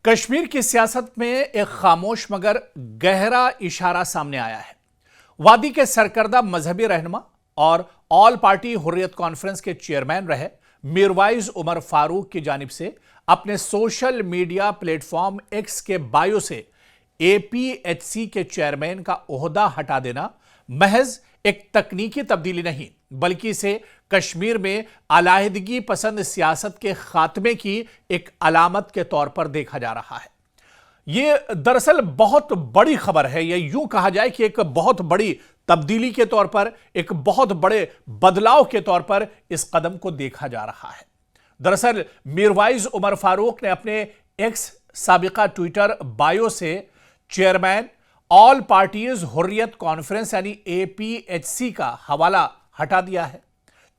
कश्मीर की सियासत में एक खामोश मगर गहरा इशारा सामने आया है। वादी के सरकर्दा मजहबी रहनुमा और ऑल पार्टी हुर्रियत कॉन्फ्रेंस के चेयरमैन रहे मीरवाइज उमर फारूक की जानिब से अपने सोशल मीडिया प्लेटफॉर्म एक्स के बायो से एपीएचसी के चेयरमैन का ओहदा हटा देना महज एक तकनीकी तब्दीली नहीं, बल्कि इसे कश्मीर में अलाहिदगी पसंद सियासत के खात्मे की एक अलामत के तौर पर देखा जा रहा है। यह दरअसल बहुत बड़ी खबर है। यह यूं कहा जाए कि एक बहुत बड़ी तब्दीली के तौर पर, एक बहुत बड़े बदलाव के तौर पर इस कदम को देखा जा रहा है। दरअसल मीरवाइज उमर फारूक ने अपने एक्स साबिका ट्विटर बायो से chairman all parties Hurriyat conference यानी एपीएचसी का हवाला हटा दिया है।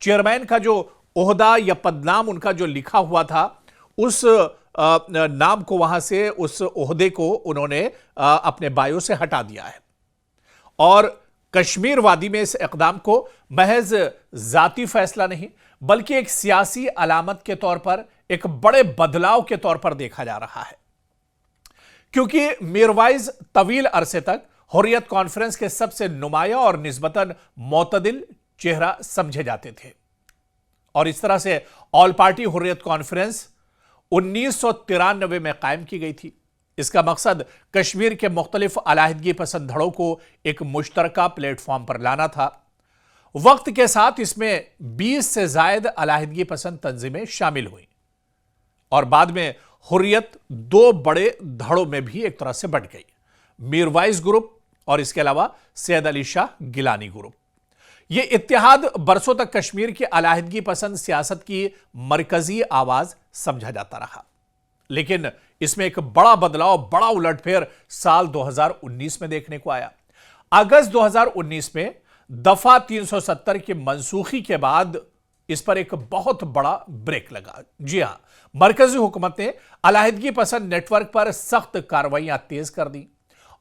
चेयरमैन का जो ओहदा या पदनाम उनका जो लिखा हुआ था, उस नाम को वहां से, उस ओहदे को उन्होंने अपने बायो से हटा दिया है और कश्मीर वादी में इस इक़दाम को महज जाती फैसला नहीं, बल्कि एक सियासी अलामत के तौर पर, एक बड़े बदलाव के तौर पर देखा जा रहा है। क्योंकि मीरवाइज तवील अरसे तक हुर्रियत कॉन्फ्रेंस के सबसे नुमाया और निस्बतन मोतदिल चेहरा समझे जाते थे और इस तरह से ऑल पार्टी हुर्रियत कॉन्फ्रेंस 1993 में कायम की गई थी। इसका मकसद कश्मीर के मुख्तलिफ अलाहिदगी पसंद धड़ों को एक मुश्तरका प्लेटफॉर्म पर लाना था। वक्त के साथ इसमें 20 से ज्यादा अलाहिदगी पसंद तंजीमें शामिल हुई और बाद में हुर्रियत दो बड़े धड़ों में भी एक तरह से बंट गई, मीरवाइज ग्रुप और इसके अलावा सैयद अली शाह गिलानी ग्रुप। यह इत्तेहाद बरसों तक कश्मीर की अलाहिदगी पसंद सियासत की मरकजी आवाज समझा जाता रहा, लेकिन इसमें एक बड़ा बदलाव, बड़ा उलटफेर साल 2019 में देखने को आया। अगस्त 2019 में दफा 370 की मनसूखी के बाद इस पर एक बहुत बड़ा ब्रेक लगा। जी हां, मरकजी हुकूमत ने अलाहिदगी पसंद नेटवर्क पर सख्त कार्रवाइयां तेज कर दी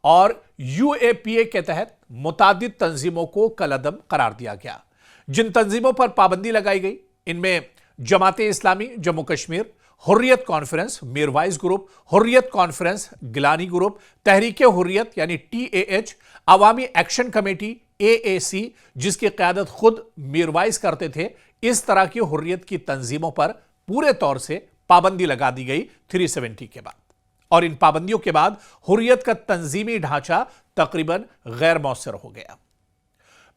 और यूएपीए के तहत मुतादिद तंजीमों को कलअदम करार दिया गया। जिन तंजीमों पर पाबंदी लगाई गई, इनमें Jamaat-e Islami Jammu Kashmir, Hurriyat Conference Mirwaiz group, Hurriyat Conference Geelani group, Tehreek Hurriyat यानी TAH, Awami Action Committee AAC जिसकी क़यादत खुद मीरवाइज करते थे, इस तरह की हुर्रियत की तंजीमों पर पूरे तौर से पाबंदी लगा दी गई 370 के बाद। और इन पाबंदियों के बाद हुर्रियत का तंजीमी ढांचा तकरीबन गैर मौसर हो गया।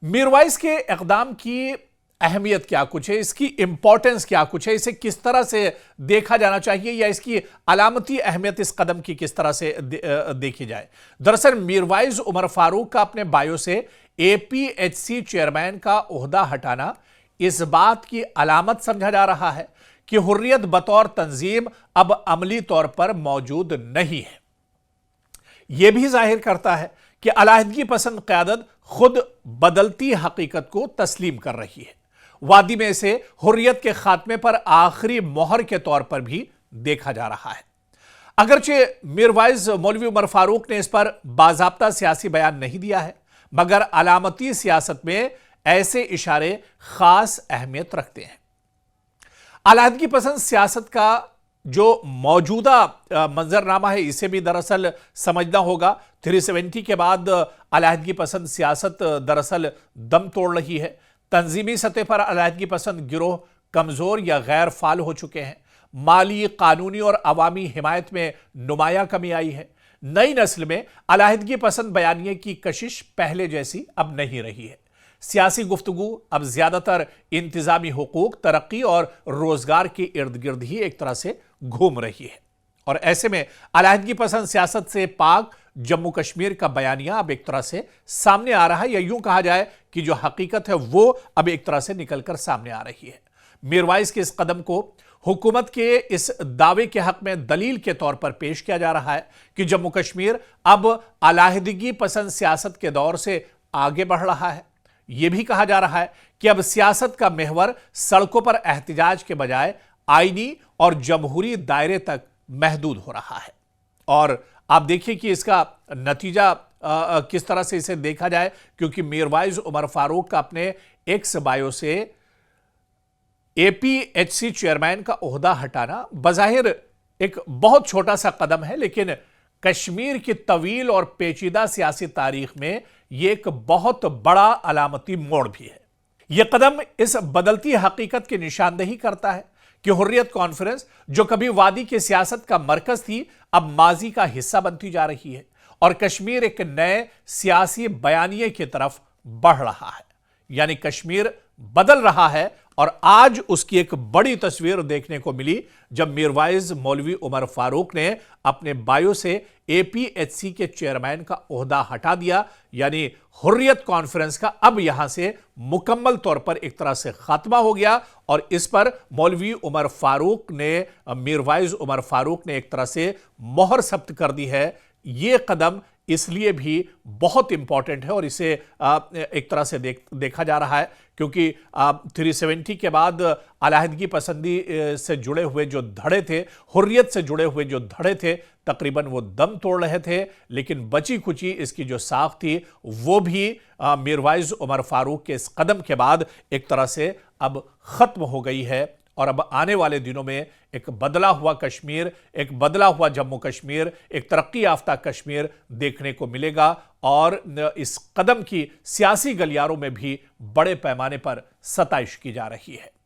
मीरवाइज के इक़दाम की अहमियत क्या कुछ है, इसकी इंपॉर्टेंस क्या कुछ है, इसे किस तरह से देखा जाना चाहिए या इसकी अलामती अहमियत इस कदम की किस तरह से देखी जाए। दरअसल मीरवाइज उमर फारूक का अपने बायो से एपीएचसी चेयरमैन का ओहदा हटाना इस बात की अलामत समझा जा रहा है कि हुर्रियत बतौर तंजीम अब अमली तौर पर मौजूद नहीं है। यह भी जाहिर करता है कि अलाहिदगी पसंद क़यादत खुद बदलती हकीकत को तस्लीम कर रही है। वादी में इसे हुर्रियत के खात्मे पर आखिरी मोहर के तौर पर भी देखा जा रहा है। अगरचे मीरवाइज मौलवी उमर फारूक ने इस पर बाज़ाब्ता सियासी बयान नहीं दिया है, मगर अलामती सियासत में ऐसे इशारे खास अहमियत रखते हैं। अलाहिदगी पसंद सियासत का जो मौजूदा मंजरनामा है, इसे भी दरअसल समझना होगा। 370 के बाद अलाहिदगी पसंद सियासत दरअसल दम तोड़ रही है। तंजीमी सतह पर अलाहिदगी पसंद गिरोह कमजोर या गैर फाल हो चुके हैं। माली, कानूनी और अवामी हिमायत में नुमाया कमी आई है। नई नस्ल में अलाहिदगी पसंद बयानिए की कशिश पहले जैसी अब नहीं रही है। सियासी गुफ्तगू अब ज्यादातर इंतजामी हुकूक, तरक्की और रोजगार के इर्द गिर्द ही एक तरह से घूम रही है और ऐसे में अलाहिदगी पसंद सियासत से पाक जम्मू कश्मीर का बयानिया अब एक तरह से सामने आ रहा है, या यूं कहा जाए कि जो हकीकत है वो अब एक तरह से निकलकर सामने आ रही है। मीरवाइज के इस कदम को हुकूमत के इस दावे के हक में दलील के तौर पर पेश किया जा रहा है कि जम्मू कश्मीर अब अलाहिदगी पसंद सियासत के दौर से आगे बढ़ रहा है। यह भी कहा जा रहा है कि अब सियासत का महवर सड़कों पर एहतजाज के बजाय आईनी और जमहूरी दायरे तक महदूद हो रहा है। और आप देखिए कि इसका नतीजा किस तरह से इसे देखा जाए, क्योंकि मीरवाइज उमर फारूक का अपने एक्स बायो से एपीएचसी चेयरमैन का ओहदा हटाना बज़ाहिर ایک بہت چھوٹا سا قدم ہے، لیکن کشمیر کی طویل اور پیچیدہ سیاسی تاریخ میں یہ ایک بہت بڑا علامتی موڑ بھی ہے۔ یہ قدم اس بدلتی حقیقت کی نشاندہی کرتا ہے کہ حریت کانفرنس، جو کبھی وادی کی سیاست کا مرکز تھی، اب ماضی کا حصہ بنتی جا رہی ہے اور کشمیر ایک نئے سیاسی بیانیے کی طرف بڑھ رہا ہے۔ یعنی کشمیر بدل رہا ہے، اور آج اس کی ایک بڑی تصویر دیکھنے کو ملی جب میروائز مولوی عمر فاروق نے اپنے بایو سے اے پی ایچ سی کے چیئرمین کا عہدہ ہٹا دیا۔ یعنی حریت کانفرنس کا اب یہاں سے مکمل طور پر ایک طرح سے خاتمہ ہو گیا، اور اس پر مولوی عمر فاروق نے، میروائز عمر فاروق نے ایک طرح سے مہر ثبت کر دی ہے۔ یہ قدم اس لیے بھی بہت امپورٹنٹ ہے اور اسے ایک طرح سے دیکھا جا رہا ہے کیونکہ 370 کے بعد علیحدگی پسندی سے جڑے ہوئے جو دھڑے تھے، حریت سے جڑے ہوئے جو دھڑے تھے، تقریباً وہ دم توڑ رہے تھے، لیکن بچی کچی اس کی جو ساخت تھی وہ بھی میروائز عمر فاروق کے اس قدم کے بعد ایک طرح سے اب ختم ہو گئی ہے۔ اور اب آنے والے دنوں میں ایک بدلا ہوا کشمیر، ایک بدلا ہوا جموں کشمیر، ایک ترقی یافتہ کشمیر دیکھنے کو ملے گا، اور اس قدم کی سیاسی گلیاروں میں بھی بڑے پیمانے پر ستائش کی جا رہی ہے۔